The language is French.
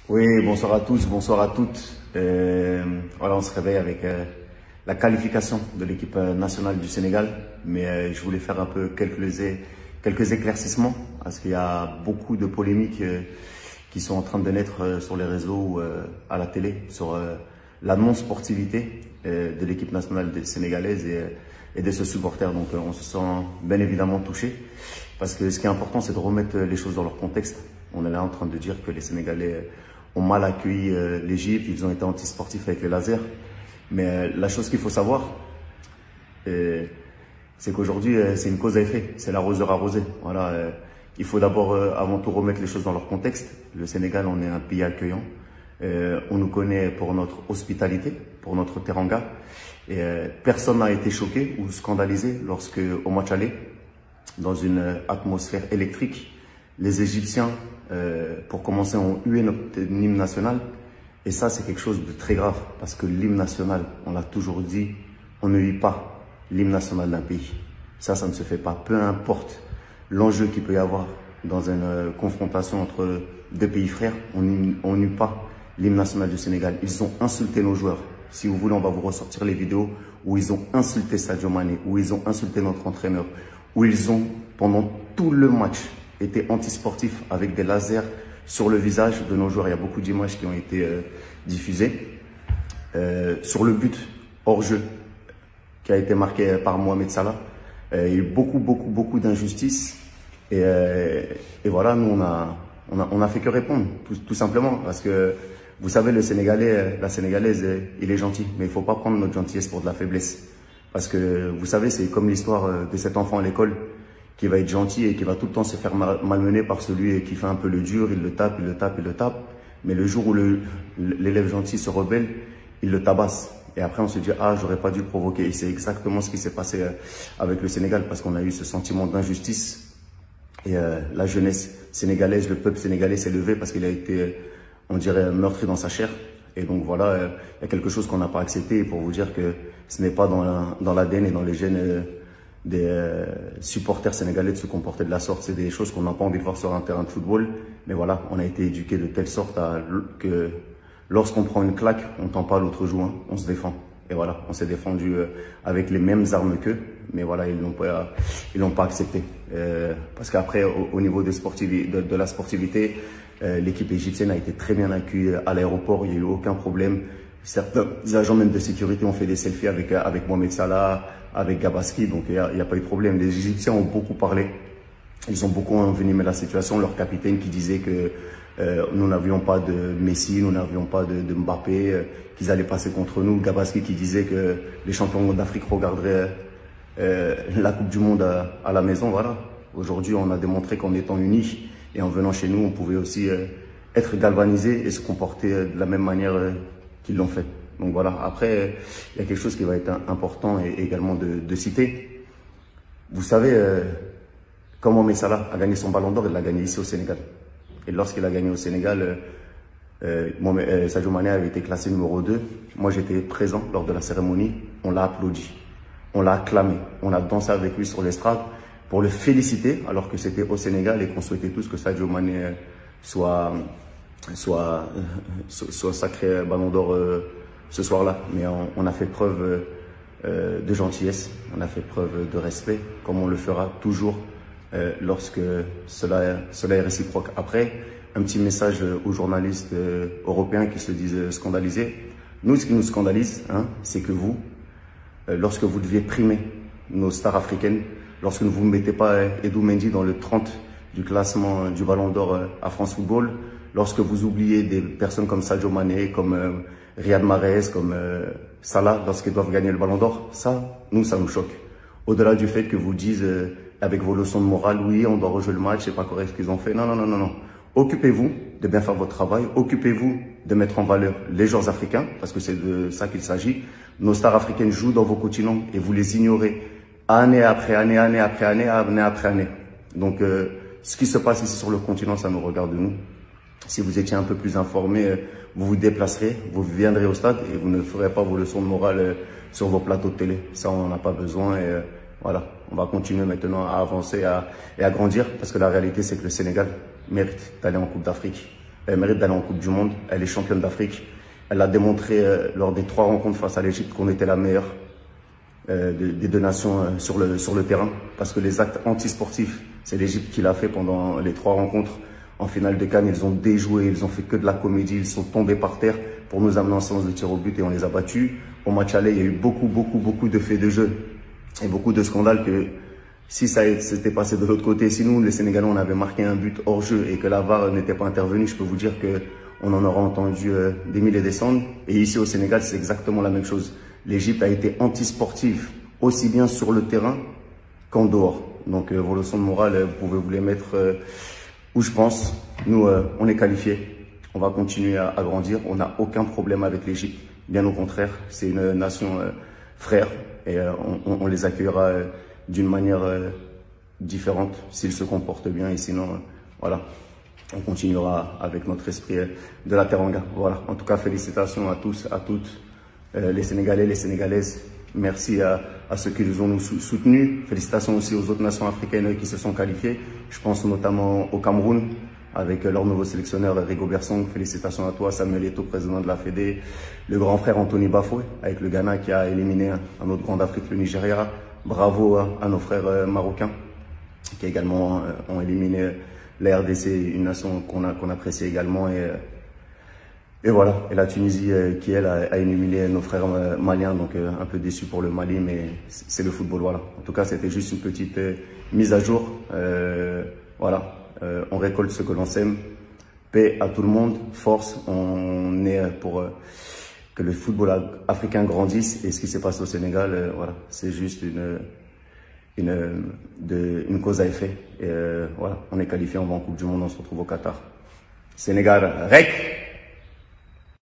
Oui, bonsoir à tous, bonsoir à toutes. Voilà, on se réveille avec la qualification de l'équipe nationale du Sénégal. Mais je voulais faire un peu quelques éclaircissements parce qu'il y a beaucoup de polémiques qui sont en train de naître sur les réseaux ou à la télé sur la non-sportivité de l'équipe nationale sénégalaise et de ce supporter. Donc on se sent bien évidemment touché parce que ce qui est important, c'est de remettre les choses dans leur contexte. On est là en train de dire que les Sénégalais ont mal accueilli l'Égypte, ils ont été antisportifs avec les lasers. Mais la chose qu'il faut savoir, c'est qu'aujourd'hui, c'est une cause à effet, c'est l'arroseur arrosé. Voilà, il faut d'abord, avant tout, remettre les choses dans leur contexte. Le Sénégal, on est un pays accueillant. On nous connaît pour notre hospitalité, pour notre teranga. Et personne n'a été choqué ou scandalisé lorsque, au match aller, dans une atmosphère électrique, les Égyptiens, pour commencer, ont hué notre hymne national. Et ça, c'est quelque chose de très grave, parce que l'hymne national, on l'a toujours dit, on ne huit pas l'hymne national d'un pays. Ça ne se fait pas. Peu importe l'enjeu qu'il peut y avoir dans une confrontation entre deux pays frères, on n'huit pas l'hymne national du Sénégal. Ils ont insulté nos joueurs. Si vous voulez, on va vous ressortir les vidéos où ils ont insulté Sadio Mané, où ils ont insulté notre entraîneur, où ils ont, pendant tout le match, été antisportifs avec des lasers sur le visage de nos joueurs. Il y a beaucoup d'images qui ont été diffusées. Sur le but hors jeu qui a été marqué par Mohamed Salah, il y a eu beaucoup d'injustices. Et voilà, nous, on a fait que répondre, tout simplement. Parce que, vous savez, le Sénégalais, la Sénégalaise, il est gentil. Mais il ne faut pas prendre notre gentillesse pour de la faiblesse. Parce que, vous savez, c'est comme l'histoire de cet enfant à l'école qui va être gentil et qui va tout le temps se faire malmener par celui qui fait un peu le dur, il le tape. Mais le jour où l'élève gentil se rebelle, il le tabasse. Et après, on se dit, ah, j'aurais pas dû le provoquer. Et c'est exactement ce qui s'est passé avec le Sénégal, parce qu'on a eu ce sentiment d'injustice. Et la jeunesse sénégalaise, le peuple sénégalais s'est levé parce qu'il a été, on dirait, meurtri dans sa chair. Et donc voilà, il y a quelque chose qu'on n'a pas accepté. Et pour vous dire que ce n'est pas dans l'ADN et dans les gènes des supporters sénégalais de se comporter de la sorte. C'est des choses qu'on n'a pas envie de voir sur un terrain de football. Mais voilà, on a été éduqués de telle sorte que lorsqu'on prend une claque, on ne tend pas l'autre joue, hein, on se défend. Et voilà, on s'est défendu avec les mêmes armes qu'eux. Mais voilà, ils l'ont pas accepté. Parce qu'après, au niveau de la sportivité, l'équipe égyptienne a été très bien accueillie à l'aéroport. Il n'y a eu aucun problème. Certains agents même de sécurité ont fait des selfies avec Mohamed Salah, avec Gabaski, donc il n'y a pas eu de problème. Les Égyptiens ont beaucoup parlé, ils ont beaucoup envenimé la situation. Leur capitaine qui disait que nous n'avions pas de Messi, nous n'avions pas de Mbappé, qu'ils allaient passer contre nous. Gabaski qui disait que les champions d'Afrique regarderaient la Coupe du Monde à la maison. Voilà. Aujourd'hui, on a démontré qu'en étant unis et en venant chez nous, on pouvait aussi être galvanisés et se comporter de la même manière qu'ils l'ont fait. Donc voilà, après, il y a quelque chose qui va être important et également de citer. Vous savez, quand Mohamed Salah a gagné son ballon d'or, il l'a gagné ici au Sénégal. Et lorsqu'il a gagné au Sénégal, Sadio Mané avait été classé numéro 2. Moi, j'étais présent lors de la cérémonie. On l'a applaudi, on l'a acclamé, on a dansé avec lui sur l'estrade pour le féliciter, alors que c'était au Sénégal et qu'on souhaitait tous que Sadio Mané soit sacré ballon d'or ce soir-là. Mais on a fait preuve de gentillesse, on a fait preuve de respect, comme on le fera toujours lorsque cela est réciproque. Après, un petit message aux journalistes européens qui se disent scandalisés. Nous, ce qui nous scandalise, hein, c'est que vous, lorsque vous deviez primer nos stars africaines, lorsque vous ne mettez pas Edou Mendy dans le 30 du classement du Ballon d'Or à France Football, lorsque vous oubliez des personnes comme Sadio Mané, comme Riyad Mahrez, comme Salah, lorsqu'ils doivent gagner le Ballon d'Or, ça nous choque. Au-delà du fait que vous dites avec vos leçons de morale, oui, on doit rejouer le match, c'est pas correct ce qu'ils ont fait. Non. Occupez-vous de bien faire votre travail. Occupez-vous de mettre en valeur les joueurs africains, parce que c'est de ça qu'il s'agit. Nos stars africaines jouent dans vos continents et vous les ignorez année après année. Donc, ce qui se passe ici sur le continent, ça nous regarde nous. Si vous étiez un peu plus informé, vous vous déplacerez, vous viendrez au stade et vous ne ferez pas vos leçons de morale sur vos plateaux de télé. Ça, on n'en a pas besoin. Et voilà, on va continuer maintenant à avancer et à grandir, parce que la réalité, c'est que le Sénégal mérite d'aller en Coupe d'Afrique. Elle mérite d'aller en Coupe du Monde. Elle est championne d'Afrique. Elle a démontré lors des 3 rencontres face à l'Égypte qu'on était la meilleure des 2 nations sur le terrain. Parce que les actes antisportifs, c'est l'Égypte qui l'a fait pendant les 3 rencontres. En finale de Cannes, ils ont déjoué, ils ont fait que de la comédie, ils sont tombés par terre pour nous amener en séance de tir au but et on les a battus. Au match aller, il y a eu beaucoup de faits de jeu et beaucoup de scandales que si ça s'était passé de l'autre côté, si nous, les Sénégalais, on avait marqué un but hors jeu et que la VAR n'était pas intervenue, je peux vous dire que on en aura entendu des milliers et des cents. Et ici au Sénégal, c'est exactement la même chose. L'Égypte a été antisportive, aussi bien sur le terrain qu'en dehors. Donc vos leçons de morale, vous pouvez vous les mettre où je pense. Nous, on est qualifiés. On va continuer à grandir. On n'a aucun problème avec l'Égypte. Bien au contraire, c'est une nation frère et on les accueillera d'une manière différente s'ils se comportent bien. Et sinon, voilà, on continuera avec notre esprit de la Teranga. Voilà. En tout cas, félicitations à tous, à toutes, les Sénégalais, les Sénégalaises. Merci à ceux qui nous ont soutenus. Félicitations aussi aux autres nations africaines qui se sont qualifiées. Je pense notamment au Cameroun, avec leur nouveau sélectionneur Rigobert Song. Félicitations à toi, Samuel Eto'o, président de la Fédé. Le grand frère Anthony Bafoué, avec le Ghana qui a éliminé un autre grand d'Afrique, le Nigeria. Bravo à nos frères marocains, qui également ont éliminé la RDC, une nation qu'on apprécie également. Et voilà, et la Tunisie qui, elle, a éliminé nos frères maliens, donc un peu déçu pour le Mali, mais c'est le football, voilà. En tout cas, c'était juste une petite mise à jour. Voilà, on récolte ce que l'on sème. Paix à tout le monde, force, on est pour que le football africain grandisse. Et ce qui s'est passé au Sénégal, voilà, c'est juste une cause à effet. Et voilà, on est qualifié, on va en Coupe du Monde, on se retrouve au Qatar. Sénégal, REC!